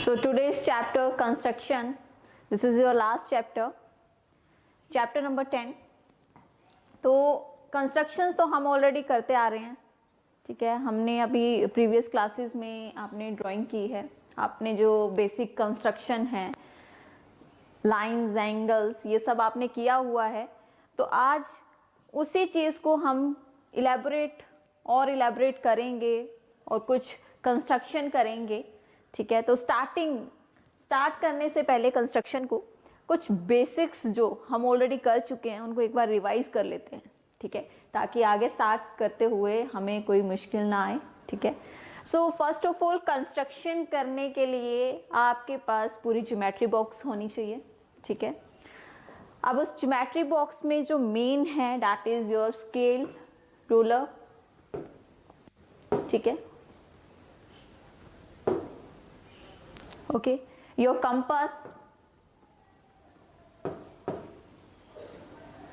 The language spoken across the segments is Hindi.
So today's chapter construction, this is your last chapter, chapter number 10. तो कंस्ट्रक्शंस तो हम ऑलरेडी करते आ रहे हैं, ठीक है. हमने अभी प्रीवियस क्लासेस में आपने ड्राइंग की है, आपने जो बेसिक कंस्ट्रक्शन है, लाइंस, एंगल्स, ये सब आपने किया हुआ है. तो आज उसी चीज़ को हम इलेबोरेट करेंगे और कुछ कंस्ट्रक्शन करेंगे, ठीक है. तो स्टार्ट करने से पहले कंस्ट्रक्शन को कुछ बेसिक्स जो हम ऑलरेडी कर चुके हैं उनको एक बार रिवाइज कर लेते हैं, ठीक है, ताकि आगे स्टार्ट करते हुए हमें कोई मुश्किल ना आए, ठीक है. So first of all construction करने के लिए आपके पास पूरी ज्योमेट्री बॉक्स होनी चाहिए, ठीक है. अब उस ज्योमेट्री बॉक्स में जो मेन है that is your scale, ruler, ठीक है. Okay, your compass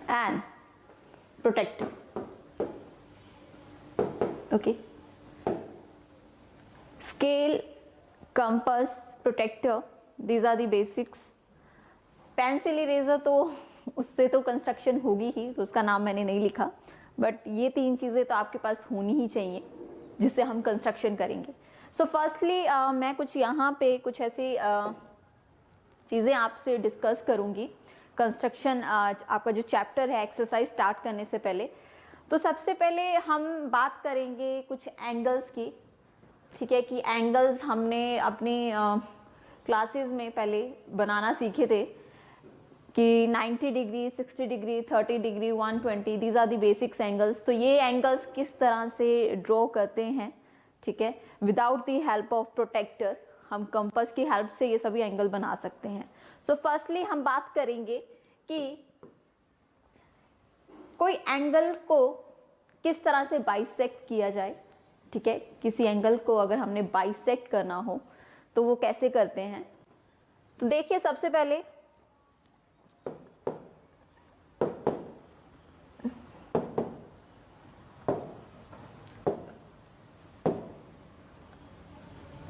and protector. Okay, scale, compass, protector, these are the basics. Pencil eraser तो उससे तो कंस्ट्रक्शन होगी ही, तो उसका नाम मैंने नहीं लिखा, बट ये तीन चीज़ें तो आपके पास होनी ही चाहिए जिससे हम कंस्ट्रक्शन करेंगे. सो फर्स्टली मैं कुछ यहाँ पे कुछ ऐसी चीज़ें आपसे डिस्कस करूँगी कंस्ट्रक्शन आपका जो चैप्टर है एक्सरसाइज स्टार्ट करने से पहले. तो सबसे पहले हम बात करेंगे कुछ एंगल्स की, ठीक है, कि एंगल्स हमने अपनी क्लासेस में पहले बनाना सीखे थे कि 90 degree, 60 degree, 30 degree, 120, these are the basics angles. तो ये एंगल्स किस तरह से ड्रॉ करते हैं, ठीक है, without the help of protractor. हम कंपास की हेल्प से ये सभी एंगल बना सकते हैं. सो फर्स्टली हम बात करेंगे कि कोई एंगल को किस तरह से बाइसेक्ट किया जाए, ठीक है. किसी एंगल को अगर हमने बाइसेक्ट करना हो तो वो कैसे करते हैं. तो देखिए सबसे पहले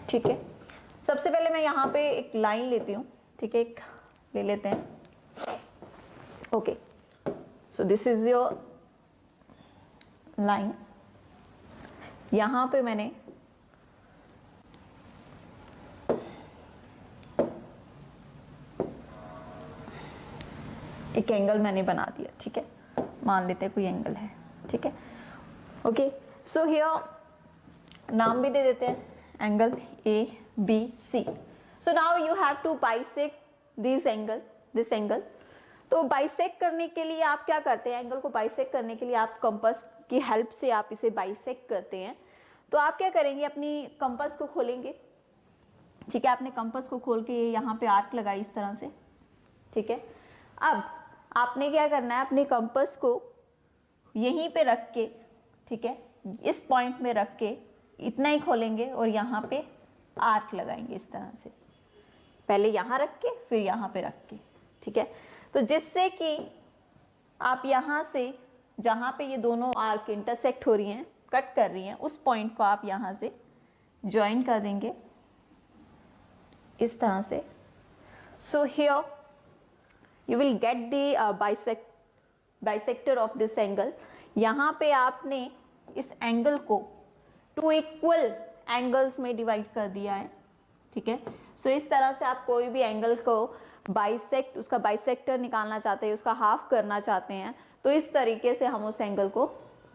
ठीक है, सबसे पहले मैं यहाँ पे एक लाइन लेती हूँ, ठीक है, एक ले लेते हैं. Okay, so this is your line. यहाँ पे मैंने एक एंगल मैंने बना दिया, ठीक है, मान लेते हैं कोई एंगल है, ठीक है. ओके, सो हियर नाम भी दे देते हैं, angle A B C. So now you have to bisect this angle. तो बाइसेक्ट करने के लिए आप क्या करते हैं, एंगल को बाइसेक्ट करने के लिए आप कंपास की हेल्प से आप इसे बाइसेक्ट करते हैं. तो आप क्या करेंगे, अपनी कंपास को खोलेंगे, ठीक है. आपने कंपास को खोल के यहाँ पे आर्क लगाई इस तरह से, ठीक है. अब आपने क्या करना है, अपने कंपास को यहीं पे रख के, ठीक है, इस पॉइंट में रख के इतना ही खोलेंगे और यहाँ पे आर्क लगाएंगे इस तरह से, पहले यहाँ रख के फिर यहाँ पे रख के, ठीक है. तो जिससे कि आप यहाँ से जहाँ पे ये दोनों आर्क इंटरसेक्ट हो रही हैं, कट कर रही हैं, उस पॉइंट को आप यहाँ से ज्वाइन कर देंगे इस तरह से. सो here you will get the bisector of this angle. यहाँ पे आपने इस एंगल को टू इक्वल एंगल्स में डिवाइड कर दिया है, ठीक है. सो इस तरह से आप कोई भी एंगल को उसका बाइसेक्टर निकालना चाहते हैं, उसका हाफ करना चाहते हैं, तो इस तरीके से हम उस एंगल को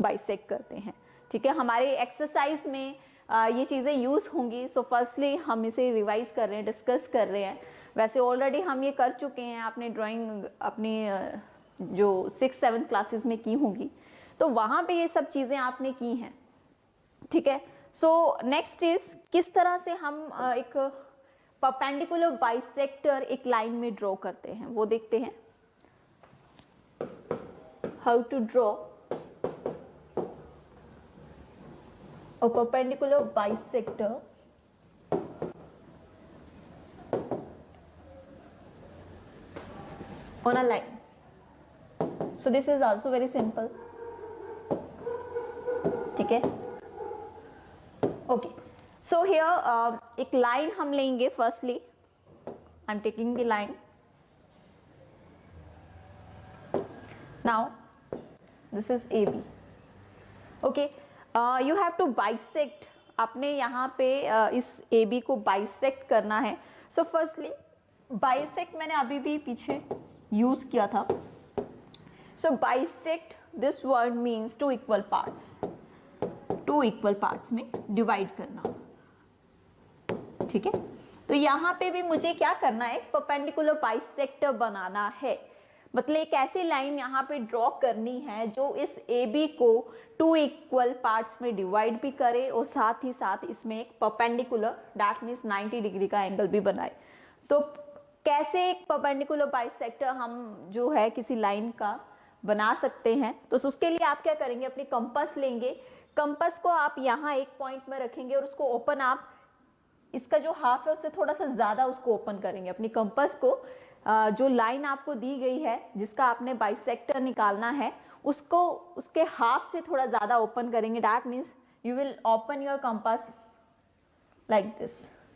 बाइसेक्ट करते हैं, ठीक है. हमारे एक्सरसाइज में ये चीज़ें यूज़ होंगी. सो फर्स्टली हम इसे रिवाइज कर रहे हैं, डिस्कस कर रहे हैं. वैसे ऑलरेडी हम ये कर चुके हैं, आपने ड्राइंग अपनी जो 6-7 क्लासेस में की होंगी, तो वहाँ पे ये सब चीज़ें आपने की हैं, ठीक है. सो नेक्स्ट इज किस तरह से हम एक परपेंडिकुलर बाइसेक्टर एक लाइन में ड्रॉ करते हैं, वो देखते हैं. How to draw a perpendicular bisector on a line. So this is also very simple, ठीक है. ओके, सो हियर एक लाइन हम लेंगे. Firstly I am taking the line. Now this is A B. Okay, you have to bisect. आपने यहाँ पे इस ए बी को बाइसेक्ट करना है. सो फर्स्टली बाइसेक्ट मैंने अभी भी पीछे यूज किया था. So bisect this word means two equal parts. Two equal parts में डिवाइड करना. ठीक है, तो यहाँ पे भी मुझे क्या करना है, परपेंडिकुलर बाइसेक्टर बनाना है. मतलब एक ऐसी लाइन यहाँ पे ड्रॉ करनी है जो इस ए बी को टू इक्वल पार्ट्स में डिवाइड भी करे और साथ ही साथ इसमें एक परपेंडिकुलर दैट मीन्स 90 डिग्री का एंगल भी बनाए. तो कैसे एक परपेंडिकुलर बाइसेक्टर हम जो है किसी लाइन का बना सकते हैं, तो उसके लिए आप क्या करेंगे, अपनी कंपास लेंगे. कंपास को आप यहाँ एक पॉइंट में रखेंगे और उसको ओपन आप इसका जो हाफ है उससे थोड़ा सा ज्यादा उसको ओपन करेंगे. अपनी कंपास को जो लाइन आपको दी गई है जिसका आपने बाइसेक्टर निकालना है उसको उसके हाफ से थोड़ा ज्यादा ओपन करेंगे. That means you will open your compass like this.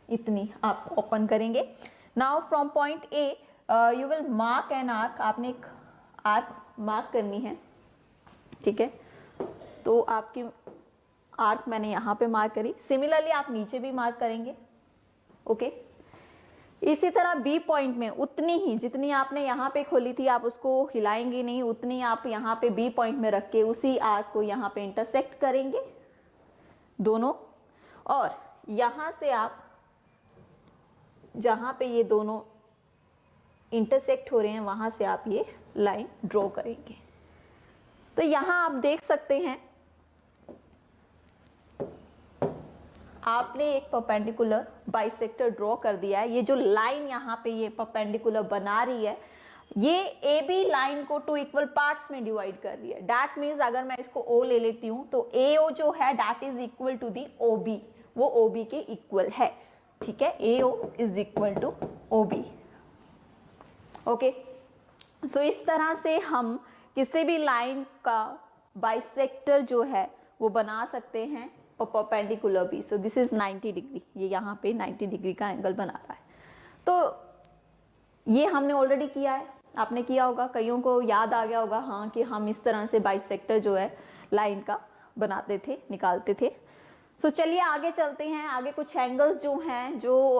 इतनी आप ओपन करेंगे. Now from point A you will mark an arc. आपने एक आर्क मार्क करनी है. ठीक है, तो आपकी आर्क मैंने यहाँ पे मार्क करी. सिमिलरली आप नीचे भी मार्क करेंगे. ओके, इसी तरह बी पॉइंट में उतनी ही जितनी आपने यहाँ पे खोली थी आप उसको हिलाएंगे नहीं, उतनी आप यहाँ पे बी पॉइंट में रख के उसी आर्क को यहाँ पे इंटरसेक्ट करेंगे दोनों. और यहाँ से आप जहाँ पे ये दोनों इंटरसेक्ट हो रहे हैं वहाँ से आप ये लाइन ड्रॉ करेंगे. तो यहाँ आप देख सकते हैं आपने एक परपेंडिकुलर बाइसेक्टर ड्रॉ कर दिया है. ये जो लाइन यहाँ पे ये परपेंडिकुलर बना रही है ये ए बी लाइन को टू इक्वल पार्ट्स में डिवाइड कर रही है. दैट मीन्स अगर मैं इसको ओ ले लेती हूँ तो ए ओ जो है that is equal to the O B. वो ओ बी के इक्वल है. ठीक है, A O is equal to O B. Okay, so इस तरह से हम किसी भी लाइन का बाइसेक्टर जो है वो बना सकते हैं परपेंडिकुलर भी. सो दिस इज 90 डिग्री. ये यहाँ पे 90 डिग्री का एंगल बना रहा है. तो ये हमने ऑलरेडी किया है. आपने किया होगा, कईयों को याद आ गया होगा हाँ कि हम इस तरह से बाइसेक्टर जो है लाइन का बनाते थे, निकालते थे. सो चलिए आगे चलते हैं. आगे कुछ एंगल्स जो हैं जो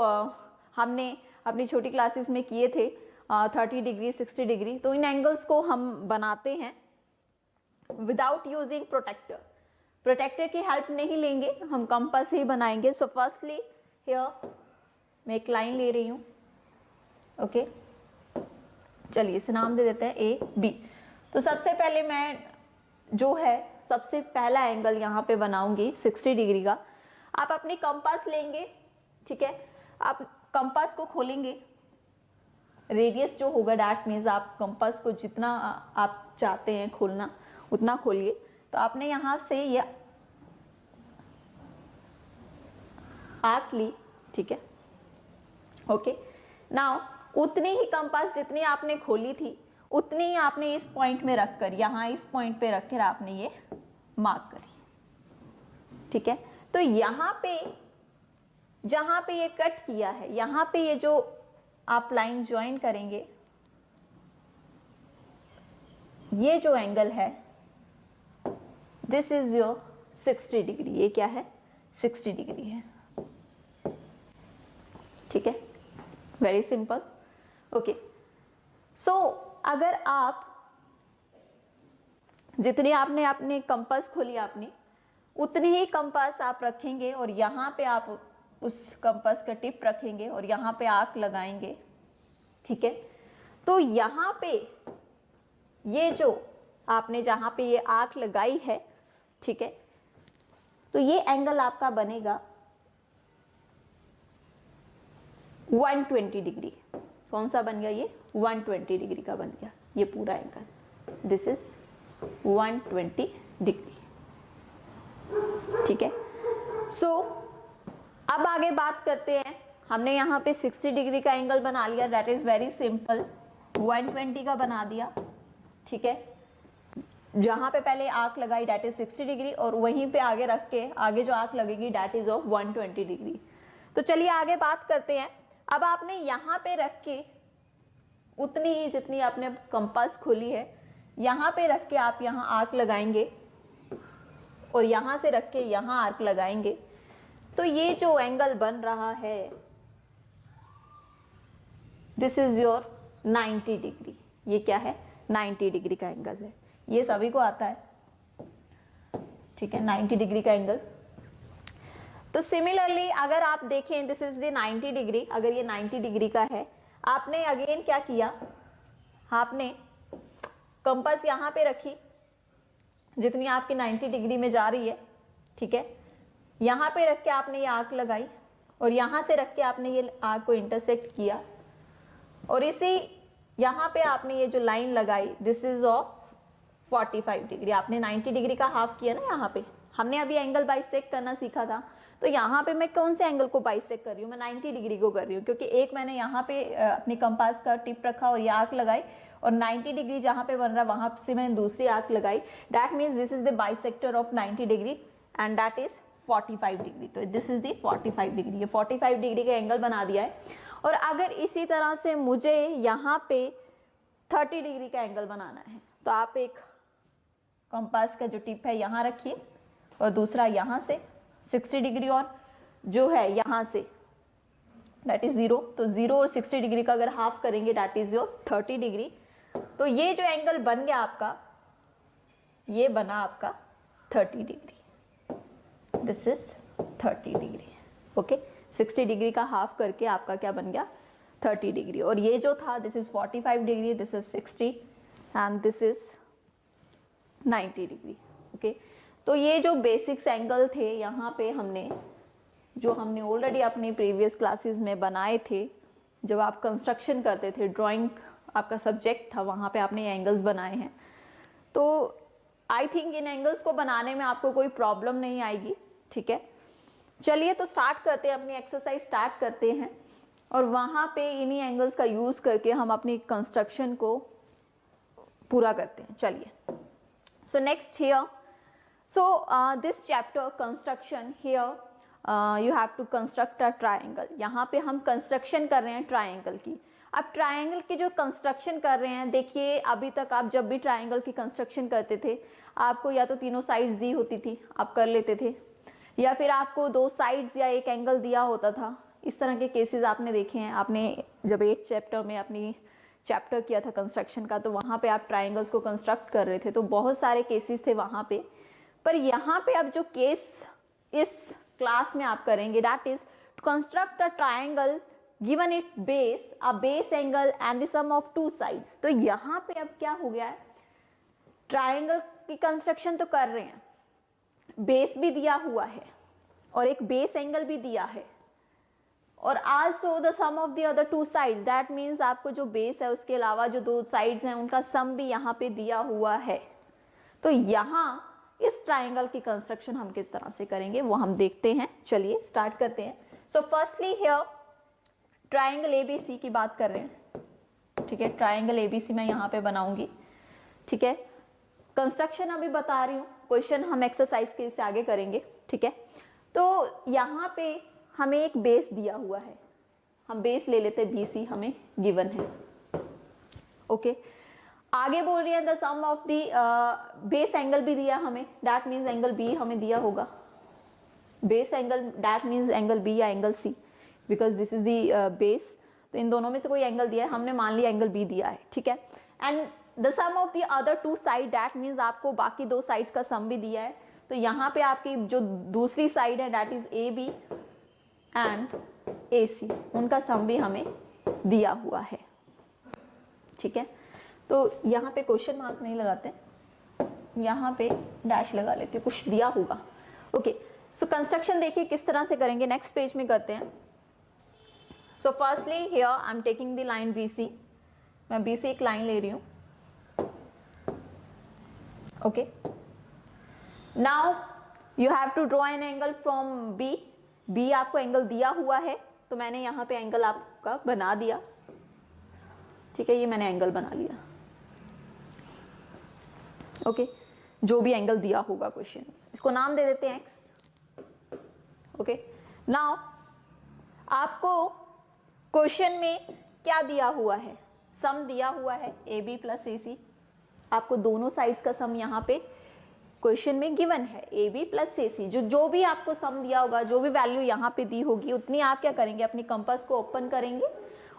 हमने अपनी छोटी क्लासेस में किए थे 30 डिग्री 60 डिग्री. तो इन एंगल्स को हम बनाते हैं विदाउट यूजिंग प्रोटेक्टर. प्रोटेक्टर की हेल्प नहीं लेंगे, हम कंपास ही बनाएंगे. सो फर्स्टली हियर मैं एक लाइन ले रही हूँ. ओके, चलिए इसे नाम दे देते हैं ए बी. तो सबसे पहले मैं जो है सबसे पहला एंगल यहाँ पे बनाऊंगी 60 डिग्री का. आप अपनी कंपास लेंगे. ठीक है, आप कंपास को खोलेंगे. रेडियस जो होगा दैट मीन्स आप कंपास को जितना आप चाहते हैं खोलना उतना खोलिए. तो आपने यहाँ से ये आर्क ली. ठीक है, ओके. नाउ उतनी ही कंपास जितनी आपने खोली थी उतनी ही आपने इस पॉइंट में रखकर यहाँ इस पॉइंट पे रखकर आपने ये मार्क करी. ठीक है, तो यहाँ पे जहाँ पे ये कट किया है यहाँ पे ये जो आप लाइन ज्वाइन करेंगे ये जो एंगल है दिस इज योर 60 डिग्री. ये क्या है, 60 डिग्री है. ठीक है, वेरी सिंपल. ओके, सो अगर आप जितनी आपने अपने कंपास खोली आपने उतनी ही कंपास आप रखेंगे और यहाँ पे आप उस कंपास का टिप रखेंगे और यहाँ पे आर्क लगाएंगे. ठीक है, तो यहाँ पे ये जो आपने जहाँ पे ये आर्क लगाई है, ठीक है, तो ये एंगल आपका बनेगा 120 डिग्री. कौन सा बन गया ये, 120 डिग्री का बन गया ये पूरा एंगल. This is 120 degree. ठीक है, सो अब आगे बात करते हैं. हमने यहाँ पे 60 डिग्री का एंगल बना लिया. That is very simple. 120 का बना दिया. ठीक है, जहाँ पे पहले आर्क लगाई डैट इज 60 डिग्री और वहीं पे आगे रख के आगे जो आर्क लगेगी डैट इज ऑफ 120 डिग्री। तो चलिए आगे बात करते हैं। अब आपने यहाँ पे रख के उतनी ही जितनी आपने कंपास खोली है यहाँ पे रख के आप यहाँ आर्क लगाएंगे और यहाँ से रख के यहाँ आर्क लगाएंगे, तो ये जो एंगल बन रहा है दिस इज योर 90 डिग्री। ये क्या है? 90 डिग्री का एंगल है। ये सभी को आता है, ठीक है, 90 डिग्री का एंगल। तो सिमिलरली अगर आप देखें दिस इज द 90 डिग्री, अगर ये 90 डिग्री का है, आपने अगेन क्या किया, आपने कंपास यहाँ पे रखी जितनी आपकी 90 डिग्री में जा रही है, ठीक है, यहाँ पे रख के आपने ये आर्क लगाई और यहाँ से रख के आपने ये आर्क को इंटरसेक्ट किया और इसी यहाँ पे आपने ये जो लाइन लगाई दिस इज ऑफ 45 डिग्री। आपने 90 डिग्री का हाफ किया ना, यहाँ पे हमने अभी एंगल बाइसेक्ट करना सीखा था, तो यहाँ पे मैं कौन से एंगल को बाइसेक्ट कर रही हूँ? मैं 90 डिग्री को कर रही हूँ, क्योंकि एक मैंने यहाँ पे अपनी कंपास का टिप रखा और ये आर्क लगाई और 90 डिग्री जहाँ पे बन रहा है वहाँ से मैंने दूसरी आर्क लगाई। That means this is the bisector of 90 degree and that is 45 degree. तो दिस इज द 45 डिग्री, ये 45 डिग्री का एंगल बना दिया है। और अगर इसी तरह से मुझे यहाँ पे 30 डिग्री का एंगल बनाना है, तो आप एक कंपास का जो टिप है यहाँ रखिए और दूसरा यहाँ से 60 डिग्री और जो है यहाँ से दैट इज 0। तो 0 और 60 डिग्री का अगर हाफ करेंगे दैट इज योर 30 डिग्री। तो ये जो एंगल बन गया आपका, ये बना आपका 30 degree, this is 30 degree. Okay, 60 degree का हाफ करके आपका क्या बन गया? 30 डिग्री। और ये जो था this is 45 degree, this is 60 and this is 90 degree. Okay, तो ये जो बेसिक्स एंगल थे यहाँ पे हमने ऑलरेडी अपनी प्रीवियस क्लासेस में बनाए थे, जब आप कंस्ट्रक्शन करते थे, ड्राइंग आपका सब्जेक्ट था, वहाँ पे आपने ये एंगल्स बनाए हैं। तो आई थिंक इन एंगल्स को बनाने में आपको कोई प्रॉब्लम नहीं आएगी, ठीक है। चलिए तो स्टार्ट करते हैं, अपनी एक्सरसाइज स्टार्ट करते हैं और वहाँ पे इन्हीं एंगल्स का यूज़ करके हम अपनी कंस्ट्रक्शन को पूरा करते हैं। चलिए, so next here, so this chapter construction here you have to construct a triangle. यहाँ पे हम कंस्ट्रक्शन कर रहे हैं ट्राइंगल की। अब ट्राइंगल की जो कंस्ट्रक्शन कर रहे हैं, देखिए अभी तक आप जब भी ट्राइंगल की कंस्ट्रक्शन करते थे आपको या तो तीनों साइड्स दी होती थी, आप कर लेते थे, या फिर आपको 2 साइड्स या एक एंगल दिया होता था। इस तरह के केसेस आपने देखे हैं। आपने जब 8th चैप्टर में अपनी चैप्टर किया था कंस्ट्रक्शन का, तो वहाँ पे आप ट्राइंगल्स को कंस्ट्रक्ट कर रहे थे, तो बहुत सारे केसेस थे वहाँ पे। पर यहाँ पे अब जो केस इस क्लास में आप करेंगे that is to construct a triangle given its base, a base angle and the sum of 2 sides. तो यहाँ पे अब क्या हो गया है, ट्राइंगल की कंस्ट्रक्शन तो कर रहे हैं, बेस भी दिया हुआ है और एक बेस एंगल भी दिया है और also the sum of the other 2 sides. That means आपको जो बेस है उसके अलावा जो 2 साइड्स हैं उनका सम भी यहाँ पे दिया हुआ है। तो यहाँ इस ट्राइंगल की कंस्ट्रक्शन हम किस तरह से करेंगे वो हम देखते हैं। चलिए स्टार्ट करते हैं। So firstly here triangle ABC की बात कर रहे हैं, ठीक है। ट्राइंगल ABC मैं यहाँ पे बनाऊंगी, ठीक है। कंस्ट्रक्शन अभी बता रही हूँ, क्वेश्चन हम एक्सरसाइज के इससे आगे करेंगे, ठीक है। तो यहाँ पे हमें एक बेस दिया हुआ है, हम बेस ले लेते हैं BC, हमें गिवन है, ओके। आगे बोल रही है the sum of the base angle भी दिया हमें, दैट मीन्स एंगल B हमें दिया होगा। Base angle that means angle B या angle C, because this is the base. तो इन दोनों में से कोई एंगल दिया है, हमने मान लिया एंगल B दिया है, ठीक है। And the sum of the other 2 side that means आपको बाकी 2 साइड्स का सम भी दिया है। तो यहाँ पे आपकी जो दूसरी साइड है that is AB and AC, उनका सम भी हमें दिया हुआ है, ठीक है। तो यहाँ पे क्वेश्चन मार्क नहीं लगाते, यहाँ पे डैश लगा लेते, कुछ दिया होगा, ओके। सो कंस्ट्रक्शन देखिए किस तरह से करेंगे, नेक्स्ट पेज में करते हैं। So firstly here I am taking the line BC, मैं BC एक लाइन ले रही हूँ, ओके। Now you have to draw an angle from B आपको एंगल दिया हुआ है, तो मैंने यहाँ पे एंगल आपका बना दिया, ठीक है। ये मैंने एंगल बना लिया, ओके। जो भी एंगल दिया होगा क्वेश्चन में, इसको नाम दे देते हैं एक्स। ओके, नाउ आपको क्वेश्चन में क्या दिया हुआ है, सम दिया हुआ है ए बी प्लस ए सी। आपको दोनों साइड्स का सम यहाँ पे क्वेश्चन में गिवन है, ए बी प्लस ए सी। जो भी आपको सम दिया होगा, जो भी वैल्यू यहाँ पे दी होगी, उतनी आप क्या करेंगे, अपनी कंपास को ओपन करेंगे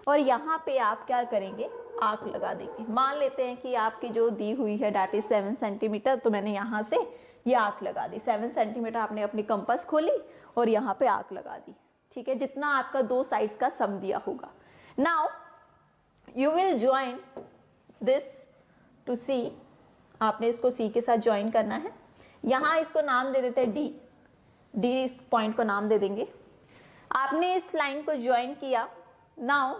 और यहाँ पे आप क्या करेंगे, आर्क लगा देंगे। मान लेते हैं कि आपकी जो दी हुई है डेट इज 7 सेंटीमीटर, तो मैंने यहाँ से ये आर्क लगा दी। 7 सेंटीमीटर आपने अपनी कंपास खोली और यहाँ पे आर्क लगा दी। ठीक है, जितना आपका दो साइड्स का सम दिया होगा। Now you will join this to C, आपने इसको सी के साथ ज्वाइन करना है। यहाँ इसको नाम दे देते हैं डी, डी इस पॉइंट को नाम दे देंगे। आपने इस लाइन को ज्वाइन किया। Now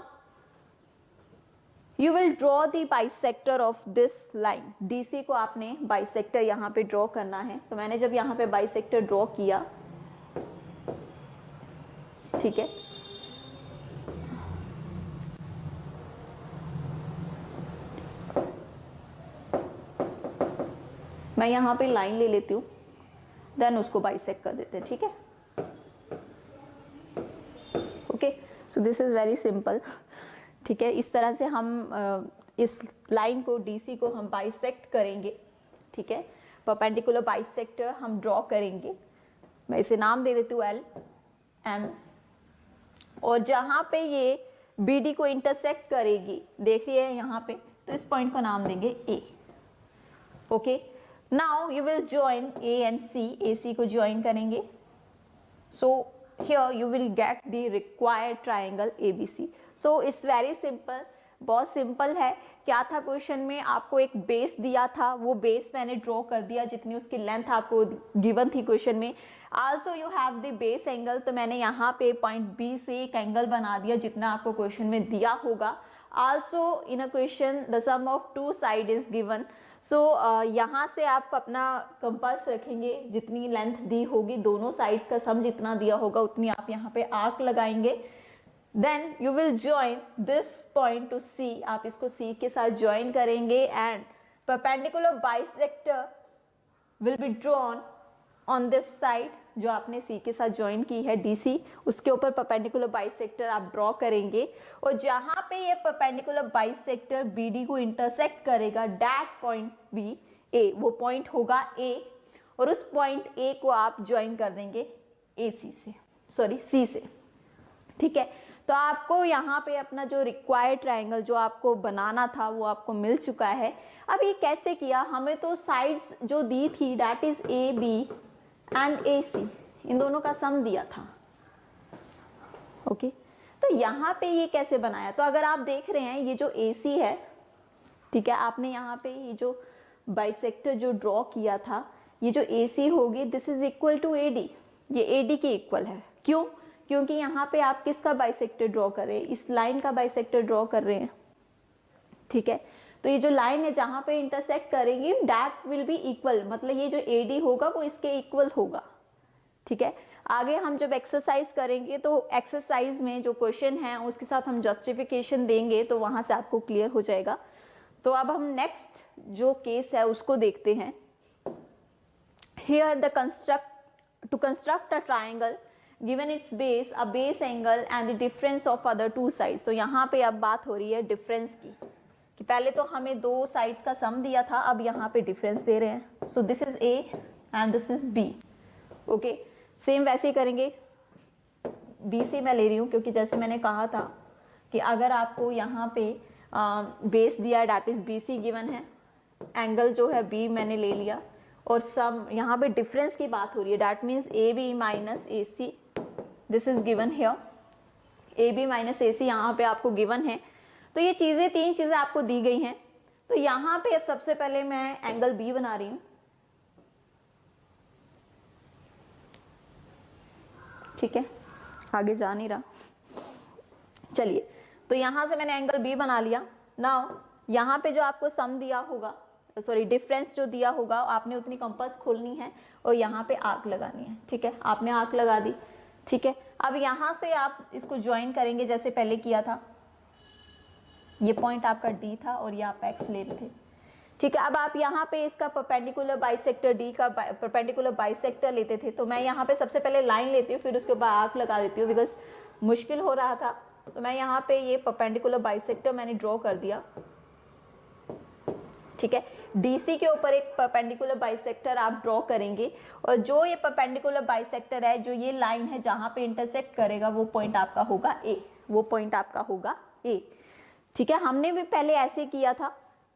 you will draw the bisector of this line. DC को आपने बाइसेक्टर यहाँ पे ड्रॉ करना है। तो मैंने जब यहाँ पे बाइसेक्टर ड्रॉ किया, ठीक है, मैं यहाँ पे लाइन ले लेती हूँ, देन उसको बाइसेक्ट कर देते हैं। ठीक है, okay, so this is very simple. ठीक है, इस तरह से हम इस लाइन को, डीसी को हम बाइसेक्ट करेंगे। ठीक है, परपेंडिकुलर बाइसेक्टर हम ड्रॉ करेंगे। मैं इसे नाम दे देती हूँ एल एम, और जहाँ पे ये बी डी को इंटरसेक्ट करेगी, देखिए यहाँ पे, तो इस पॉइंट को नाम देंगे A. Okay, now you will join A and C, A C को ज्वाइन करेंगे। So here you will get the required triangle A B C. So it's very simple, बहुत सिंपल है। क्या था क्वेश्चन में, आपको एक बेस दिया था, वो बेस मैंने ड्रॉ कर दिया, जितनी उसकी लेंथ आपको गिवन थी क्वेश्चन में। Also you have the base angle, तो मैंने यहाँ पे पॉइंट बी से एक एंगल बना दिया जितना आपको क्वेश्चन में दिया होगा। Also in a question the sum of two side is given. So यहाँ से आप अपना कंपास रखेंगे, जितनी लेंथ दी होगी, दोनों साइड्स का सम जितना दिया होगा उतनी आप यहाँ पे आर्क लगाएंगे। Then you will join this point to C, आप इसको सी के साथ ज्वाइन करेंगे and perpendicular bisector will be drawn on this side, जो आपने सी के साथ ज्वाइन की है डीसी, उसके ऊपर परपेंडिकुलर बाइसेक्टर आप ड्रॉ करेंगे। और जहां पे ये परपेंडिकुलर बाइसेक्टर बीडी को इंटरसेक्ट करेगा, दैट पॉइंट बी ए, वो पॉइंट होगा ए, और उस पॉइंट ए को आप ज्वाइन कर देंगे ए सी से, सॉरी सी से। ठीक है, तो आपको यहाँ पे अपना जो रिक्वायर्ड ट्राइंगल जो आपको बनाना था वो आपको मिल चुका है। अब ये कैसे किया, हमें तो साइड्स जो दी थी that is A B and A C, इन दोनों का सम दिया था। ओके, तो यहाँ पे ये कैसे बनाया, तो अगर आप देख रहे हैं ये जो ए सी है, ठीक है, आपने यहाँ पे ये जो बाइसेक्टर जो ड्रॉ किया था, ये जो ए सी होगी this is equal to A D, ये ए डी के इक्वल है। क्यों, क्योंकि यहाँ पे आप किसका बाइसेक्टर ड्रॉ कर रहे हैं, इस लाइन का बाइसेक्टर ड्रॉ कर रहे हैं। ठीक है, तो ये जो लाइन है जहाँ पे इंटरसेक्ट करेंगी दैट विल बी इक्वल, मतलब ये जो ए डी होगा वो इसके इक्वल होगा। ठीक है, आगे हम जब एक्सरसाइज करेंगे तो एक्सरसाइज में जो क्वेश्चन है उसके साथ हम जस्टिफिकेशन देंगे, तो वहाँ से आपको क्लियर हो जाएगा। तो अब हम नेक्स्ट जो केस है उसको देखते हैं। Here to construct a triangle given its base, a base angle and the difference of other two sides। तो यहाँ पे अब बात हो रही है डिफरेंस की, कि पहले तो हमें दो साइड्स का सम दिया था, अब यहाँ पे डिफरेंस दे रहे हैं। So this is A and this is B. Okay, same वैसे ही करेंगे। बी सी मैं ले रही हूँ क्योंकि जैसे मैंने कहा था कि अगर आपको यहाँ पे बेस दिया है that is B C given है, एंगल जो है बी मैंने ले लिया, और सम यहाँ पे डिफरेंस की बात हो रही है, that means A B minus A C, this is given here, A B minus A C यहाँ पे आपको गिवन है। तो ये चीज़ें, तीन चीज़ें आपको दी गई हैं। तो यहाँ पे अब सबसे पहले मैं एंगल बी बना रही हूँ। ठीक है, आगे जा नहीं रहा, चलिए, तो यहाँ से मैंने एंगल बी बना लिया। नाउ यहाँ पे जो आपको सम दिया होगा, सॉरी डिफरेंस जो दिया होगा, आपने उतनी कंपास खोलनी है और यहाँ पे आर्क लगानी है। ठीक है, आपने आर्क लगा दी। ठीक है, अब यहाँ से आप इसको ज्वाइन करेंगे जैसे पहले किया था। ये पॉइंट आपका डी था और ये आप एक्स ले रहे थे। ठीक है। अब आप यहाँ पे इसका परपेंडिकुलर बाइसेक्टर डी का परपेंडिकुलर बाइसेक्टर लेते थे, तो मैं यहाँ पे सबसे पहले लाइन लेती हूँ, फिर उसके बाद आर्क लगा देती हूँ, बिकॉज मुश्किल हो रहा था। तो मैं यहाँ पे ये परपेंडिकुलर बाइसेक्टर मैंने ड्रॉ कर दिया। ठीक है, डीसी के ऊपर एक परपेंडिकुलर बाइसेक्टर आप ड्रॉ करेंगे, और जो ये परपेंडिकुलर बाइसेक्टर है, जो ये लाइन है जहाँ पे इंटरसेक्ट करेगा, वो पॉइंट आपका होगा ए, वो पॉइंट आपका होगा ए। ठीक है, हमने भी पहले ऐसे किया था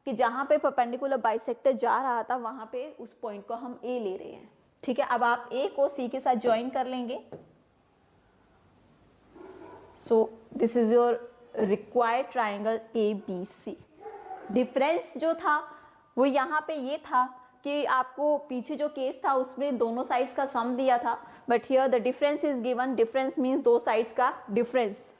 कि जहाँ पे परपेंडिकुलर बाइसेक्टर जा रहा था वहाँ पे उस पॉइंट को हम ए ले रहे हैं। ठीक है, अब आप ए को सी के साथ ज्वाइन कर लेंगे। So this is your required triangle A B C. Difference जो था वो यहाँ पे ये था कि आपको पीछे जो केस था उसमें दोनों साइड्स का सम दिया था, but here the difference is given. Difference means दो साइड्स का डिफरेंस।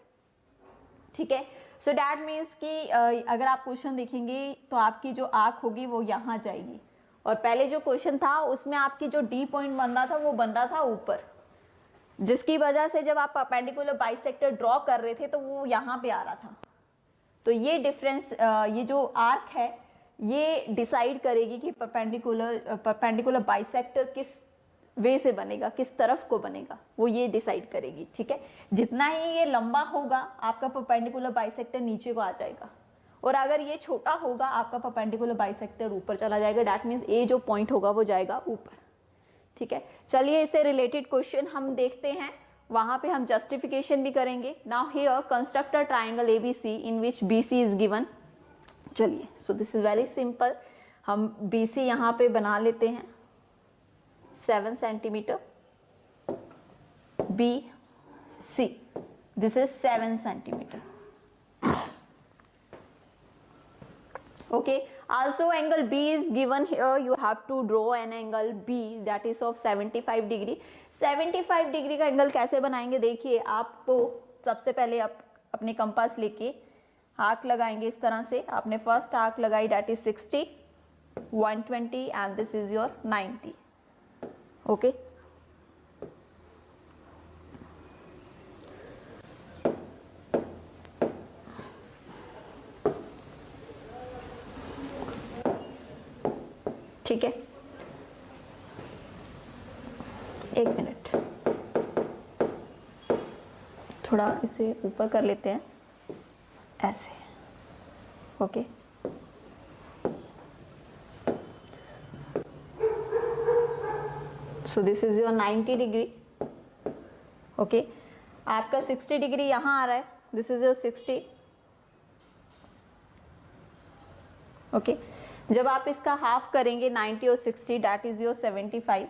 ठीक है, सो डैट मीन्स कि अगर आप क्वेश्चन देखेंगे तो आपकी जो आर्क होगी वो यहाँ जाएगी, और पहले जो क्वेश्चन था उसमें आपकी जो डी पॉइंट बन रहा था वो बन रहा था ऊपर, जिसकी वजह से जब आप परपेंडिकुलर बाइसेक्टर ड्रॉ कर रहे थे तो वो यहाँ पे आ रहा था। तो ये डिफरेंस, ये जो आर्क है ये डिसाइड करेगी कि परपेंडिकुलर बाइसेक्टर किस वे से बनेगा, किस तरफ को बनेगा, वो ये डिसाइड करेगी। ठीक है, जितना ही ये लंबा होगा आपका परपेंडिकुलर बाइसेक्टर नीचे को आ जाएगा, और अगर ये छोटा होगा आपका परपेंडिकुलर बाइसेक्टर ऊपर चला जाएगा। दैट मीन्स ए जो पॉइंट होगा वो जाएगा ऊपर। ठीक है, चलिए इससे रिलेटेड क्वेश्चन हम देखते हैं, वहां पे हम जस्टिफिकेशन भी करेंगे। Now here construct a triangle ABC in which BC is given. चलिए, so this is very simple. हम बीसी यहाँ पे बना लेते हैं 7 centimetre, B C this is 7 centimetre. Okay, also angle B is given here. You have to draw an angle B that is of 75 degree. 75 degree का एंगल कैसे बनाएंगे? देखिए, आपको सबसे पहले आप अपने कंपास लेके आर्क लगाएंगे इस तरह से। आपने फर्स्ट आर्क लगाई, that is 60, 120 and this is your 90. Okay. ठीक है, एक मिनट, थोड़ा इसे ऊपर कर लेते हैं ऐसे। Okay, so this is your 90 degree. Okay, आपका 60 डिग्री यहाँ आ रहा है, दिस इज योर 60। ओके, जब आप इसका हाफ करेंगे 90 और 60, दैट इज योर 75।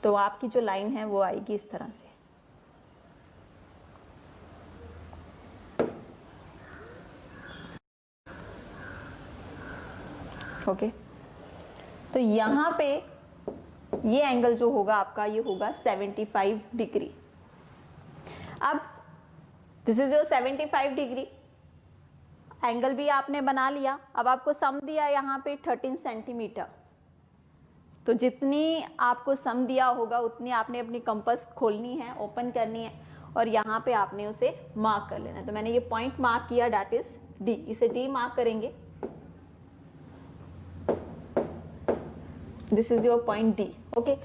तो आपकी जो लाइन है वो आएगी इस तरह से। ओके, तो यहाँ पे ये एंगल जो होगा आपका, ये होगा 75 डिग्री। अब this is your 75 degree, angle भी आपने बना लिया। अब आपको सम दिया यहाँ पे 13 सेंटीमीटर। तो जितनी आपको सम दिया होगा उतनी आपने अपनी कंपास खोलनी है, ओपन करनी है, और यहाँ पे आपने उसे मार्क कर लेना है। तो मैंने ये पॉइंट मार्क किया, दैट इज डी। इसे डी मार्क करेंगे, this is your point D. Okay,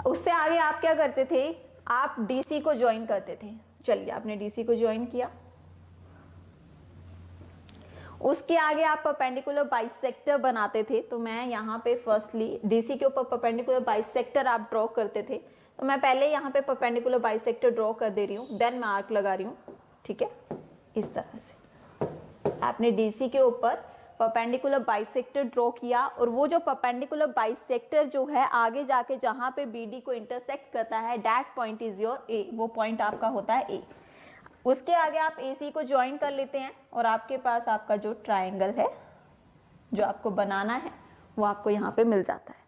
उससे आगे आप क्या करते थे? आप डीसी को ज्वाइन करते थे। चलिए, आपने डीसी को ज्वाइन किया, उसके आगे आप परपेंडिकुलर बाइसेक्टर बनाते थे। तो मैं यहाँ पे फर्स्टली डीसी के ऊपर परपेंडिकुलर बाइसेक्टर आप ड्रॉ करते थे, तो मैं पहले यहाँ पे परपेंडिकुलर बाइसेक्टर ड्रॉ कर दे रही हूँ, देन मैं आर्क लगा रही हूँ। ठीक है, इस तरह से आपने डीसी के ऊपर परपेंडिकुलर बाइसेक्टर ड्रॉ किया, और वो जो परपेंडिकुलर बाइसेक्टर जो है आगे जाके जहाँ पे बीडी को इंटरसेक्ट करता है, दैट पॉइंट इज योर ए, वो पॉइंट आपका होता है ए। उसके आगे आप AC को ज्वाइन कर लेते हैं, और आपके पास आपका जो ट्राइंगल है जो आपको बनाना है वो आपको यहाँ पे मिल जाता है।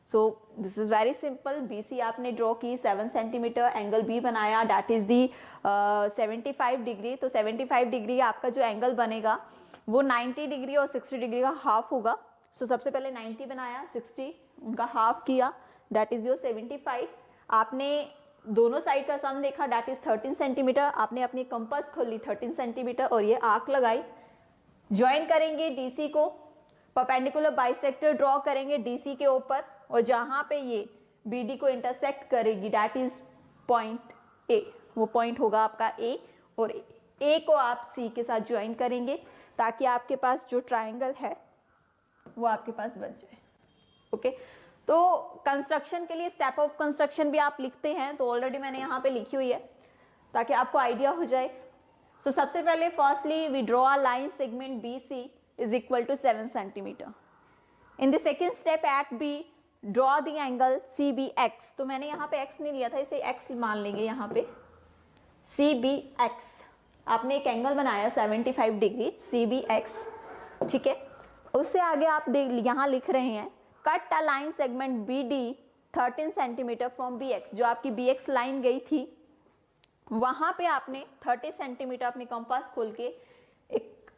सो this is very simple. BC आपने ड्रॉ की 7 सेंटीमीटर, एंगल B बनाया, दैट इज दी 75 डिग्री। तो 75 डिग्री आपका जो एंगल बनेगा वो 90 डिग्री और 60 डिग्री का हाफ होगा। सो सबसे पहले 90 बनाया, 60 उनका हाफ किया, दैट इज योर 75। आपने दोनों साइड का सम देखा, दैट इज 13 सेंटीमीटर। आपने अपनी कंपास खोली 13 सेंटीमीटर और ये आर्क लगाई, ज्वाइन करेंगे डीसी को, परपेंडिकुलर बाइसेक्टर ड्रॉ करेंगे डीसी के ऊपर, और जहां पे ये बीडी को इंटरसेक्ट करेगी दैट इज पॉइंट ए, वो पॉइंट होगा आपका ए, और ए को आप सी के साथ ज्वाइन करेंगे ताकि आपके पास जो ट्राइंगल है वो आपके पास बन जाए। ओके, तो कंस्ट्रक्शन के लिए स्टेप ऑफ कंस्ट्रक्शन भी आप लिखते हैं, तो ऑलरेडी मैंने यहाँ पे लिखी हुई है ताकि आपको आइडिया हो जाए। सो सबसे पहले firstly we draw a line segment B C is equal to 7 centimetre. In the second step at B draw the angle C B X, तो मैंने यहाँ पे एक्स नहीं लिया था, इसे एक्स मान लेंगे यहाँ पे, सी बी एक्स। आपने एक एंगल बनाया 75 डिग्री सी बी एक्स, ठीक है। उससे आगे आप देख यहाँ लिख रहे हैं cut a line segment B D 13 centimetre from B X, जो आपकी बी एक्स लाइन गई थी वहां पे आपने 30 सेंटीमीटर अपनी कंपास खोल के एक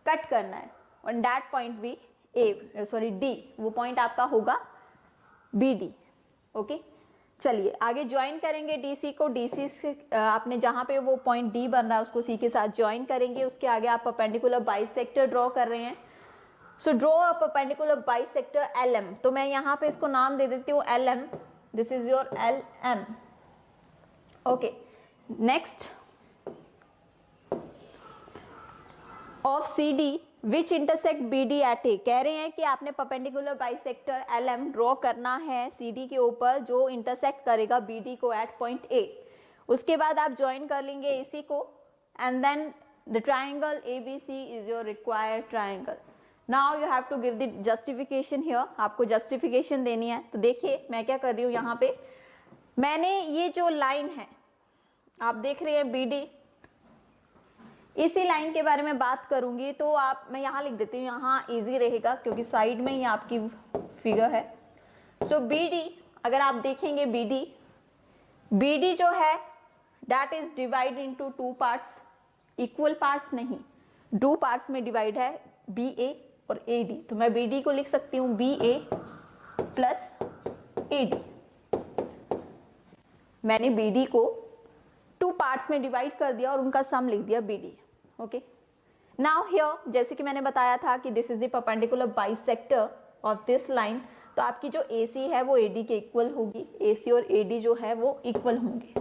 कट करना है, और that point B A sorry D, वो पॉइंट आपका होगा बी डी। ओके, चलिए आगे ज्वाइन करेंगे डीसी को, डीसी से आपने जहां पे वो पॉइंट डी बन रहा है उसको सी के साथ ज्वाइन करेंगे। उसके आगे आप परपेंडिकुलर बाइसेक्टर ड्रॉ कर रहे हैं। So draw a perpendicular bisector L M, तो मैं यहाँ पे इसको नाम दे देती हूँ L M, this is your L M. Okay, next of C D which intersect B D at A, कह रहे हैं कि आपने perpendicular bisector L M draw करना है सी डी के ऊपर जो इंटरसेक्ट करेगा बी डी को एट पॉइंट ए। उसके बाद आप ज्वाइन कर लेंगे ए सी को, and then the triangle A B C is your required triangle. Now you have to give the justification here, आपको जस्टिफिकेशन देनी है। तो देखिए मैं क्या कर रही हूँ, यहाँ पे मैंने ये जो लाइन है आप देख रहे हैं बी डी, इसी लाइन के बारे में बात करूंगी, तो आप मैं यहाँ लिख देती हूँ, यहाँ इजी रहेगा क्योंकि साइड में ही आपकी फिगर है। सो बी डी, अगर आप देखेंगे बी डी जो है that is divide into 2 parts, equal parts नहीं, 2 पार्ट्स में डिवाइड है, बी ए और ए डी। तो मैं बी डी को लिख सकती हूँ B A plus A D. मैंने बी डी को 2 पार्ट्स में डिवाइड कर दिया और उनका सम लिख दिया B D. Okay, now here जैसे कि मैंने बताया था कि this is the perpendicular bisector of this line, तो आपकी जो ए सी है वो ए डी के इक्वल होगी, ए सी और ए डी जो है वो इक्वल होंगे।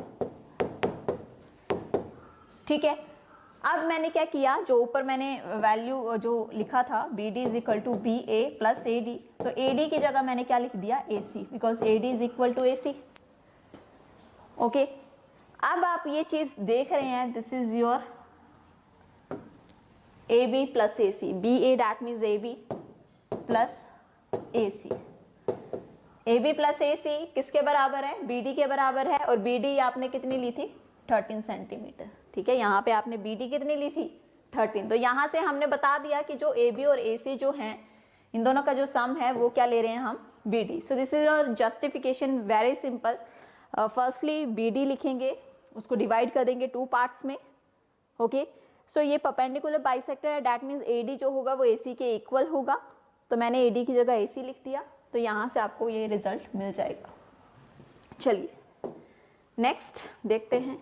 ठीक है, अब मैंने क्या किया, जो ऊपर मैंने वैल्यू जो लिखा था B D is equal to B A plus A D, तो ए डी की जगह मैंने क्या लिख दिया A C, because A D is equal to A C. Okay, अब आप ये चीज देख रहे हैं, this is your A B plus A C, B A that means A B plus A C. A B plus A C किसके बराबर है, बी डी के बराबर है, और बी डी आपने कितनी ली थी 13 सेंटीमीटर। ठीक है, यहाँ पे आपने बी डी कितनी ली थी 13, तो यहाँ से हमने बता दिया कि जो ए बी और ए सी जो हैं इन दोनों का जो सम है वो क्या ले रहे हैं हम B D. So this is your justification, very simple. Firstly B D लिखेंगे, उसको डिवाइड कर देंगे 2 पार्ट्स में। ओके, सो ये परपेंडिकुलर बाइसेक्टर है, दैट मीन्स ए डी जो होगा वो ए सी के इक्वल होगा, तो मैंने ए डी की जगह ए सी लिख दिया, तो यहाँ से आपको ये रिजल्ट मिल जाएगा। चलिए नेक्स्ट देखते हैं।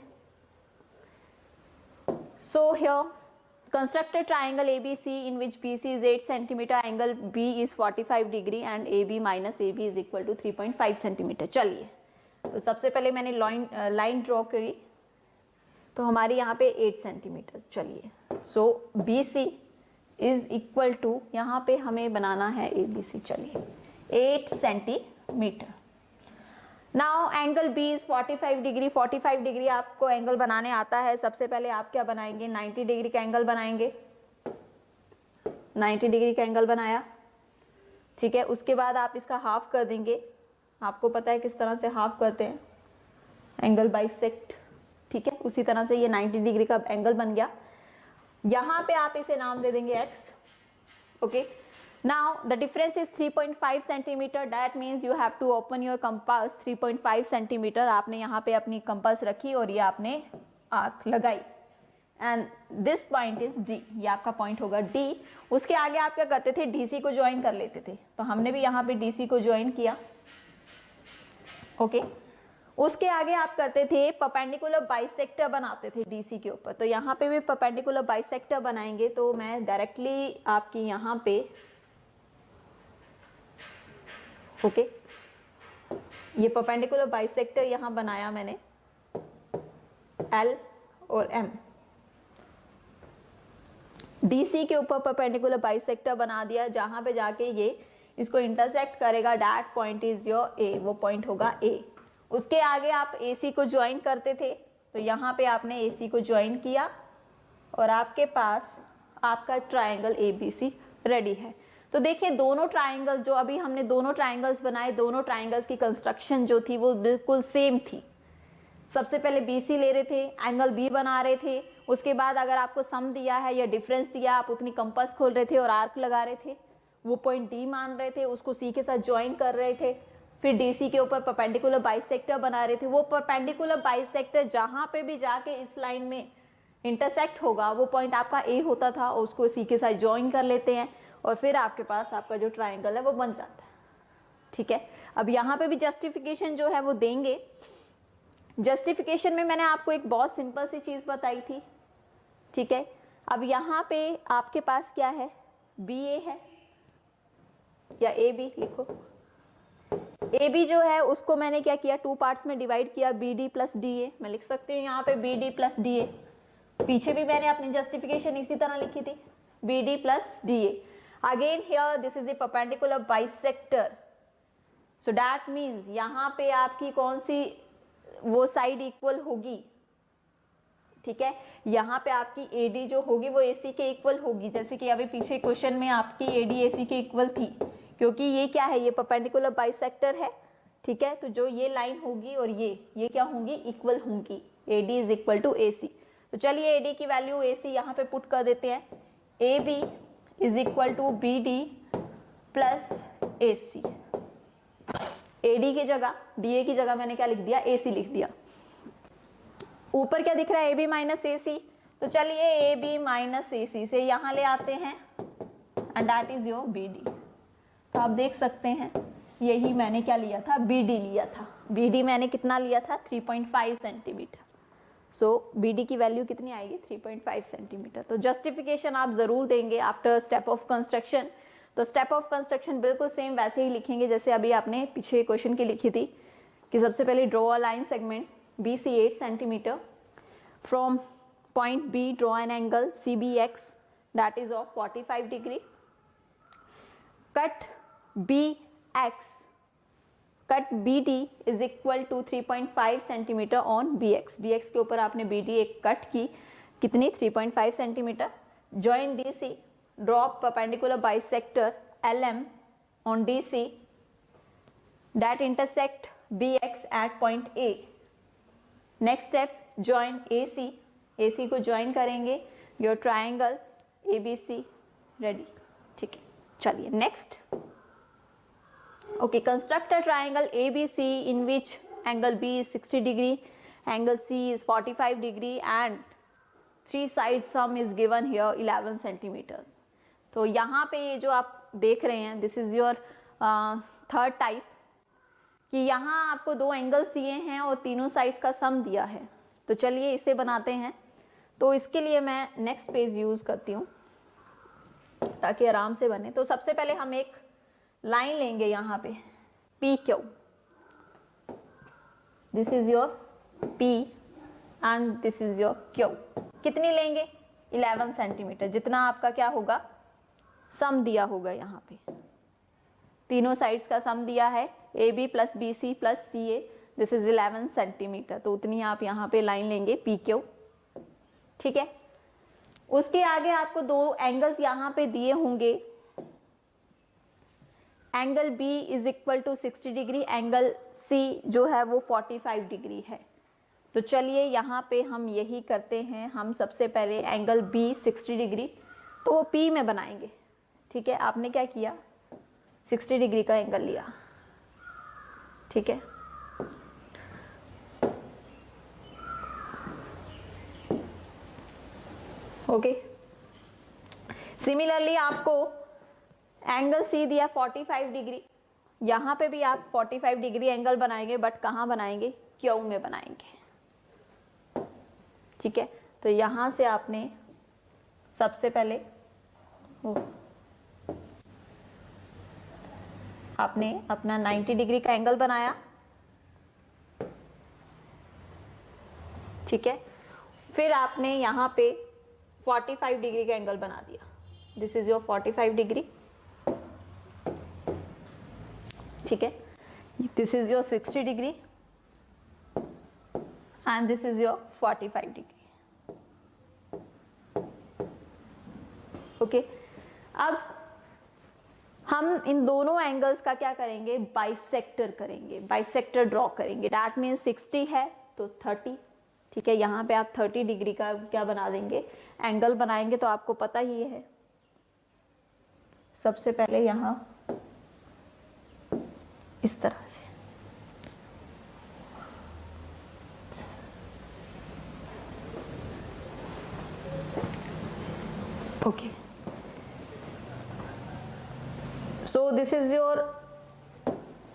So here constructed triangle ABC in which BC is 8 centimeter, angle B is 45 degree and AB minus AB is equal to 3.5 centimeter। चलिए, तो सबसे पहले मैंने लाइन ड्रॉ करी, तो हमारे यहाँ पे 8 सेंटीमीटर। चलिए, सो BC इज इक्वल टू, यहाँ पे हमें बनाना है ABC। चलिए 8 centimetre. Now angle B is 45 degree, 45 degree आपको एंगल बनाने आता है। सबसे पहले आप क्या बनाएंगे, 90 डिग्री का एंगल बनाएंगे। 90 डिग्री का एंगल बनाया, ठीक है। उसके बाद आप इसका हाफ कर देंगे, आपको पता है किस तरह से हाफ करते हैं, एंगल बाइसेक्ट, ठीक है। उसी तरह से ये 90 डिग्री का एंगल बन गया। यहाँ पे आप इसे नाम दे देंगे x। Okay, now the difference is 3.5 centimetre, that means you have to open your compass. 3.5 centimetre आपने यहाँ पे अपनी कंपास रखी और ये आपने आर्क लगाई, and this point is D, ये आपका पॉइंट होगा D। उसके आगे आप क्या करते थे, DC को ज्वाइन कर लेते थे, तो हमने भी यहाँ पे DC को ज्वाइन किया। ओके, उसके आगे आप करते थे परपेंडिकुलर बाइसेक्टर बनाते थे डीसी के ऊपर। तो यहाँ पे भी परपेंडिकुलर बाइसेक्टर बनाएंगे। तो मैं डायरेक्टली आपकी यहाँ पे ओके ये परपेंडिकुलर बाइसेक्टर यहाँ बनाया मैंने एल और एम। डीसी के ऊपर परपेंडिकुलर बाइसेक्टर बना दिया, जहां पे जाके ये इसको इंटरसेक्ट करेगा। दैट पॉइंट इज योर ए, वो पॉइंट होगा ए। उसके आगे आप एसी को ज्वाइन करते थे, तो यहाँ पे आपने एसी को ज्वाइन किया और आपके पास आपका ट्रायंगल एबीसी रेडी है। तो देखिए दोनों ट्रायंगल्स जो अभी हमने दोनों ट्रायंगल्स बनाए, दोनों ट्रायंगल्स की कंस्ट्रक्शन जो थी वो बिल्कुल सेम थी। सबसे पहले बीसी ले रहे थे, एंगल बी बना रहे थे। उसके बाद अगर आपको सम दिया है या डिफरेंस दिया, आप उतनी कंपास खोल रहे थे और आर्क लगा रहे थे, वो पॉइंट डी मान रहे थे, उसको सी के साथ ज्वाइन कर रहे थे। फिर डीसी के ऊपर परपेंडिकुलर बाइसेक्टर बना रहे थे। वो परपेंडिकुलर बाइसेक्टर जहां पे भी जाके इस लाइन में इंटरसेक्ट होगा वो पॉइंट आपका ए होता था, और उसको सी के साथ ज्वाइन कर लेते हैं और फिर आपके पास आपका जो ट्राइंगल है वो बन जाता है। ठीक है, अब यहाँ पे भी जस्टिफिकेशन जो है वो देंगे। जस्टिफिकेशन में मैंने आपको एक बहुत सिंपल सी चीज बताई थी। ठीक है, अब यहाँ पे आपके पास क्या है, बी ए है या ए बी लिखो। ए बी जो है उसको मैंने क्या किया, टू पार्ट्स में डिवाइड किया, B D plus D A. मैं लिख सकती हूँ यहाँ पे B D plus D A. पीछे भी मैंने अपनी जस्टिफिकेशन इसी तरह लिखी थी, B D plus D A. Again here this is a perpendicular bisector, so that means यहाँ पे आपकी कौन सी वो साइड इक्वल होगी। ठीक है, यहाँ पे आपकी एडी जो होगी वो एसी के इक्वल होगी, जैसे कि अभी पीछे क्वेश्चन में आपकी एडी एसी के इक्वल थी, क्योंकि ये क्या है, ये परपेंडिकुलर बाइसेक्टर है। ठीक है, तो जो ये लाइन होगी और ये क्या होंगी, इक्वल होंगी। AD is equal to AC. तो चलिए एडी की वैल्यू एसी यहाँ पे पुट कर देते हैं। A B is equal to B D plus A C. A D की जगह, डी ए की जगह मैंने क्या लिख दिया, ए सी लिख दिया। ऊपर क्या दिख रहा है, ए बी माइनस ए सी। तो चलिए ए बी माइनस ए सी से यहाँ ले आते हैं and that is your B D. तो आप देख सकते हैं यही मैंने क्या लिया था, बी डी लिया था। बी डी मैंने कितना लिया था, 3.5 सेंटीमीटर। सो बी डी की वैल्यू कितनी आएगी, 3.5 सेंटीमीटर। तो जस्टिफिकेशन आप जरूर देंगे आफ्टर स्टेप ऑफ कंस्ट्रक्शन। तो स्टेप ऑफ कंस्ट्रक्शन बिल्कुल सेम वैसे ही लिखेंगे जैसे अभी आपने पीछे क्वेश्चन की लिखी थी, कि सबसे पहले draw a line segment BC 8 centimetre from point B, draw an angle CBX that is of 45 degree. Cut BX, cut BD is equal to 3.5 centimetre on BX. BX के ऊपर आपने BD एक कट की, कितनी, 3.5 centimetre. Join DC, draw perpendicular bisector LM on DC that intersect BX at point A. Next step, join AC, AC को ज्वाइन करेंगे, योर ट्राइंगल ABC रेडी। ठीक है, चलिए next. Okay, construct a triangle ABC in which angle B is 60 degree, angle C is 45 degree and 3 side some is given here 11 centimetre. तो यहाँ पे ये जो आप देख रहे हैं, this is your third type, कि यहाँ आपको 2 एंगल्स दिए हैं और तीनों साइड्स का सम दिया है। तो चलिए इसे बनाते हैं। तो इसके लिए मैं नेक्स्ट पेज यूज़ करती हूँ ताकि आराम से बने। तो सबसे पहले हम एक लाइन लेंगे यहाँ पे, P Q. This is your P and this is your Q. कितनी लेंगे, 11 सेंटीमीटर, जितना आपका क्या होगा, सम दिया होगा। यहाँ पे तीनों साइड्स का सम दिया है, A B plus B C plus C A, this is 11 centimetre. तो उतनी आप यहाँ पे लाइन लेंगे पी क्यू। ठीक है, उसके आगे आपको 2 एंगल्स यहाँ पे दिए होंगे। Angle B is equal to 60 degree, angle C जो है वो 45 डिग्री है। तो चलिए यहाँ पे हम यही करते हैं, हम सबसे पहले एंगल बी 60 डिग्री तो वो पी में बनाएंगे। ठीक है, आपने क्या किया, 60 डिग्री का एंगल लिया। ठीक है, ओके। सिमिलरली आपको एंगल सी दिया 45 डिग्री, यहाँ पे भी आप 45 डिग्री एंगल बनाएंगे, बट कहाँ बनाएंगे, क्यू में बनाएंगे। ठीक है, तो यहां से आपने सबसे पहले आपने अपना 90 डिग्री का एंगल बनाया। ठीक है, फिर आपने यहां पे 45 डिग्री का एंगल बना दिया। This is your 45 degree. ठीक है, this is your 60 degree and this is your 45 degree. Okay, अब हम इन दोनों एंगल्स का क्या करेंगे, बाइसेक्टर करेंगे, बाइसेक्टर ड्रॉ करेंगे। दैट मीन्स 60 है तो 30। ठीक है, यहाँ पे आप 30 डिग्री का क्या बना देंगे, एंगल बनाएंगे। तो आपको पता ही है, सबसे पहले यहाँ इस तरह से okay. So this is your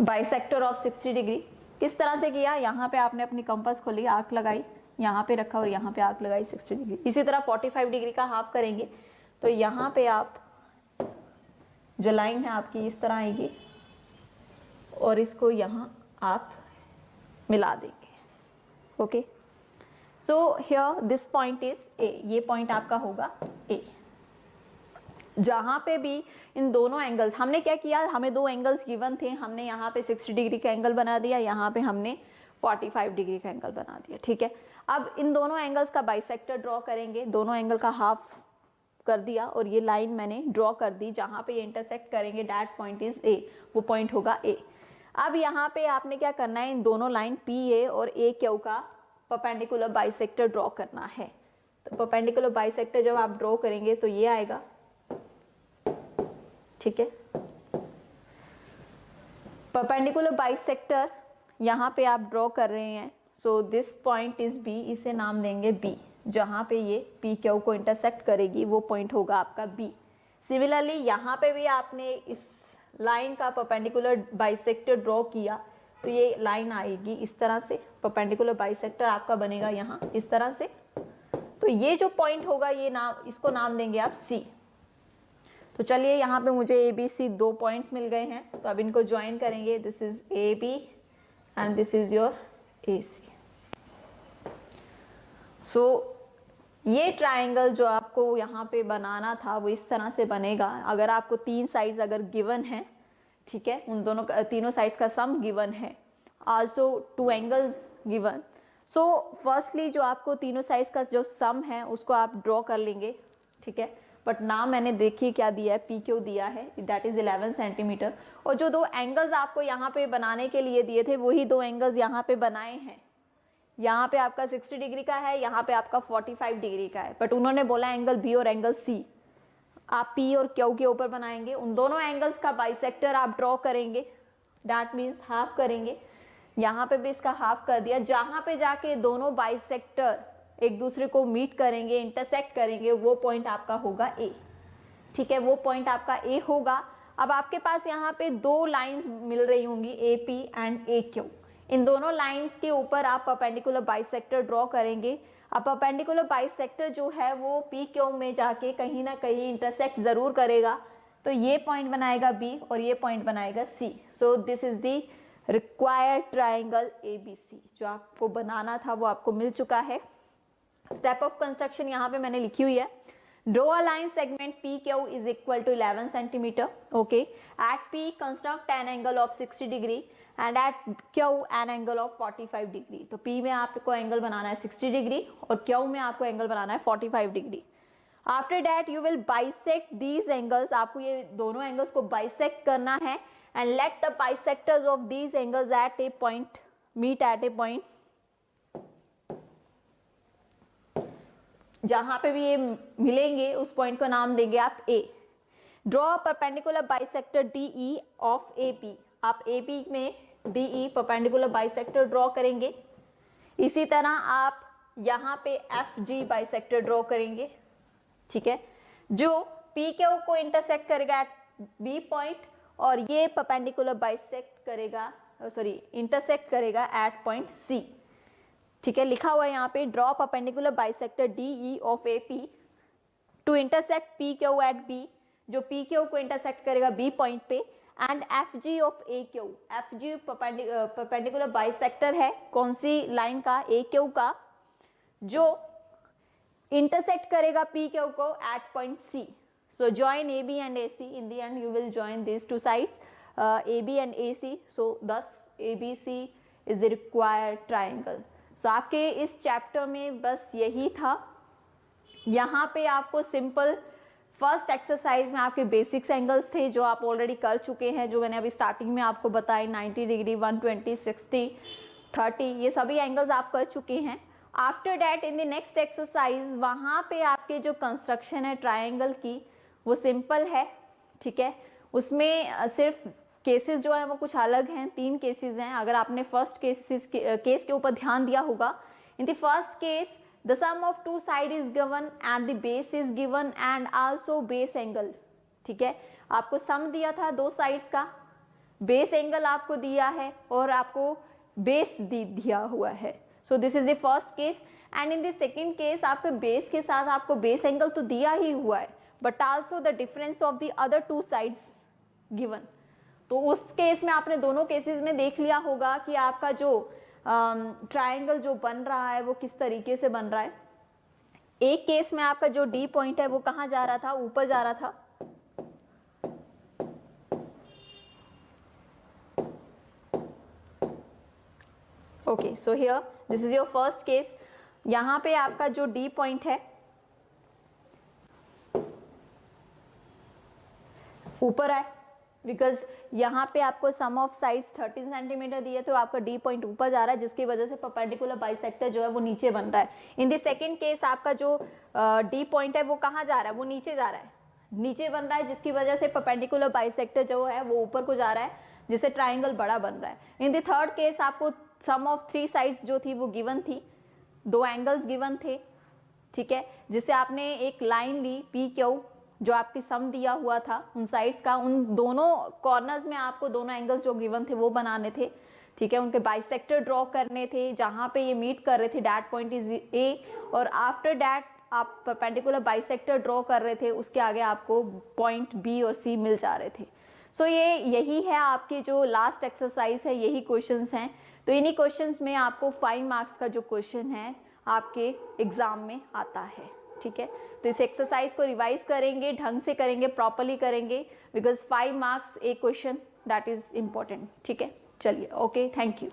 bisector of 60 degree. किस तरह से किया, यहाँ पे आपने अपनी कंपास खोली, आर्क लगाई, यहाँ पे रखा और यहाँ पे आर्क लगाई 60 डिग्री। इसी तरह 45 डिग्री का हाफ करेंगे। तो यहाँ पे आप जो लाइन है आपकी इस तरह आएगी और इसको यहाँ आप मिला देंगे। Okay, so here this point is a, ये पॉइंट आपका होगा ए। जहां पे भी इन दोनों एंगल्स, हमने क्या किया, हमें दो एंगल्स गिवन थे, हमने यहाँ पे 60 डिग्री का एंगल बना दिया, यहाँ पे हमने 45 डिग्री का एंगल बना दिया। ठीक है, अब इन दोनों एंगल्स का बाइसेक्टर ड्रॉ करेंगे। दोनों एंगल का हाफ कर दिया और ये लाइन मैंने ड्रॉ कर दी, जहां पे ये इंटरसेक्ट करेंगे दैट पॉइंट इज ए, वो पॉइंट होगा ए। अब यहाँ पे आपने क्या करना है, इन दोनों लाइन पी ए और ए क्यू का परपेंडिकुलर बाइसेक्टर ड्रॉ करना है। तो परपेंडिकुलर बाइसेक्टर जब आप ड्रॉ करेंगे तो ये आएगा। ठीक है, परपेंडिकुलर बाइसेक्टर यहाँ पे आप ड्रॉ कर रहे हैं। So this point is B, इसे नाम देंगे बी। जहाँ पे ये पी क्यू को इंटरसेक्ट करेगी वो पॉइंट होगा आपका बी। सिमिलरली यहाँ पे भी आपने इस लाइन का परपेंडिकुलर बाइसेक्टर ड्रॉ किया तो ये लाइन आएगी इस तरह से, परपेंडिकुलर बाइसेक्टर आपका बनेगा यहाँ इस तरह से। तो ये जो पॉइंट होगा ये नाम, इसको नाम देंगे आप सी। तो चलिए यहाँ पे मुझे ए बी सी दो पॉइंट्स मिल गए हैं, तो अब इनको ज्वाइन करेंगे। This is A B and this is your A C. So ये ट्रायंगल जो आपको यहाँ पे बनाना था वो इस तरह से बनेगा। अगर आपको तीन साइड्स अगर गिवन है, ठीक है, उन दोनों तीनों साइड्स का सम गिवन है, also two angles given. So firstly जो आपको तीनों साइड्स का जो सम है उसको आप ड्रॉ कर लेंगे। ठीक है, बट नाम मैंने देखिए क्या दिया है, पी क्यू दिया है, दैट इज 11 सेंटीमीटर। और जो दो एंगल्स आपको यहाँ पे बनाने के लिए दिए थे वही दो एंगल्स यहाँ पे बनाए हैं। यहाँ पे आपका 60 डिग्री का है, यहाँ पे आपका 45 डिग्री का है, बट उन्होंने बोला एंगल बी और एंगल सी आप पी और क्यू के ऊपर बनाएंगे। उन दोनों एंगल्स का बाइसेक्टर आप ड्रॉ करेंगे, दैट मीन्स हाफ करेंगे। यहाँ पे भी इसका हाफ कर दिया। जहाँ पे जाके दोनों बाइसेक्टर एक दूसरे को मीट करेंगे, इंटरसेक्ट करेंगे, वो पॉइंट आपका होगा ए। ठीक है, वो पॉइंट आपका ए होगा। अब आपके पास यहाँ पे दो लाइंस मिल रही होंगी, A P and A Q. इन दोनों लाइंस के ऊपर आप परपेंडिकुलर बाइसेक्टर ड्रॉ करेंगे। अब परपेंडिकुलर बाइसेक्टर जो है वो पी क्यू में जाके कहीं ना कहीं इंटरसेक्ट जरूर करेगा। तो ये पॉइंट बनाएगा बी और ये पॉइंट बनाएगा C. So this is the required triangle A B C. जो आपको बनाना था वो आपको मिल चुका है। स्टेप ऑफ कंस्ट्रक्शन यहाँ पे मैंने लिखी हुई है। Draw a line segment P Q is equal to 11 centimetre. Okay, at P construct an angle of 60 degree and at Q an angle of 45 degree. तो पी में आपको एंगल बनाना है 60 डिग्री और क्यू में आपको एंगल बनाना है 45 degree. After that you will bisect these angles. आपको ये दोनों एंगल्स को बाइसेक्ट करना है and let the bisectors of these angles at a point meet at a point. जहां पे भी ये मिलेंगे उस पॉइंट को नाम देंगे आप A. Draw perpendicular bisector D E of A P. आप ए पी में D E perpendicular bisector draw करेंगे। इसी तरह आप यहाँ पे एफ जी बाइसेक्टर ड्रॉ करेंगे। ठीक है, जो पी क्यू को इंटरसेक्ट करेगा एट बी पॉइंट और ये परपेंडिकुलर बाइसेक्ट करेगा, सॉरी इंटरसेक्ट करेगा एट पॉइंट सी। ठीक है, लिखा हुआ है यहाँ पे, draw perpendicular bisector DE of AP to intersect PQ at B, जो PQ को इंटरसेक्ट करेगा B पॉइंट पे, and FG of AQ, FG perpendicular bisector है कौन सी लाइन का, AQ का, जो इंटरसेक्ट करेगा PQ को at point C. So join AB and AC. In the end you will join these two sides, AB and AC. So thus ABC is the required triangle. So आपके इस चैप्टर में बस यही था. यहाँ पे आपको सिंपल फर्स्ट एक्सरसाइज में आपके बेसिक्स एंगल्स थे जो आप ऑलरेडी कर चुके हैं, जो मैंने अभी स्टार्टिंग में आपको बताई, 90 डिग्री, 120, 60, 30, ये सभी एंगल्स आप कर चुके हैं. After that in the next exercise वहाँ पे आपके जो कंस्ट्रक्शन है ट्राइंगल की वो सिंपल है, ठीक है. उसमें सिर्फ केसेस जो है वो कुछ अलग हैं, 3 केसेस हैं. अगर आपने फर्स्ट केस के ऊपर ध्यान दिया होगा, in the first case the sum of two side is given and the base is given and also base angle, ठीक है. आपको सम दिया था 2 साइड्स का, बेस एंगल आपको दिया है और आपको बेस दिया हुआ है. सो this is the first case. And in the second case आपके बेस के साथ आपको बेस एंगल तो दिया ही हुआ है, but also the difference of the other 2 sides given. तो उस केस में आपने दोनों केसेस में देख लिया होगा कि आपका जो ट्राइंगल जो बन रहा है वो किस तरीके से बन रहा है. एक केस में आपका जो D पॉइंट है वो कहाँ जा रहा था, ऊपर जा रहा था. Okay, so here this is your first case. यहाँ पे आपका जो D पॉइंट है ऊपर है, बिकॉज यहाँ पे आपको सम ऑफ साइड्स 13 सेंटीमीटर दिए, तो आपका D पॉइंट ऊपर जा रहा है, जिसकी वजह से परपेंडिकुलर बाइसेक्टर जो है वो नीचे बन रहा है. इन द सेकंड केस आपका जो D पॉइंट है वो कहाँ जा रहा है, वो नीचे जा रहा है, नीचे बन रहा है, जिसकी वजह से परपेंडिकुलर बाइसेक्टर जो है वो ऊपर को जा रहा है, जिससे ट्राइंगल बड़ा बन रहा है. इन द थर्ड केस आपको सम ऑफ 3 साइड्स जो थी वो गिवन थी, 2 एंगल्स गिवन थे, ठीक है, जिससे आपने एक लाइन ली PQ जो आपकी सम दिया हुआ था उन साइड्स का, उन दोनों कॉर्नर्स में आपको दोनों एंगल्स जो गिवन थे वो बनाने थे, ठीक है. उनके बाइसेक्टर ड्रॉ करने थे जहाँ पे ये मीट कर रहे थे, डैट पॉइंट इज A, और आफ्टर डैट आप परपेंडिकुलर बाइसेक्टर ड्रॉ कर रहे थे, उसके आगे आपको पॉइंट B और C मिल जा रहे थे. सो यही है आपकी जो लास्ट एक्सरसाइज है, यही क्वेश्चंस हैं. तो इन्हीं क्वेश्चंस में आपको 5 मार्क्स का जो क्वेश्चन है आपके एग्जाम में आता है, ठीक है. तो इस एक्सरसाइज को रिवाइज करेंगे, ढंग से करेंगे, प्रॉपर्ली करेंगे, बिकॉज 5 मार्क्स एक क्वेश्चन, दैट इज इम्पोर्टेंट, ठीक है. चलिए, ओके, थैंक यू.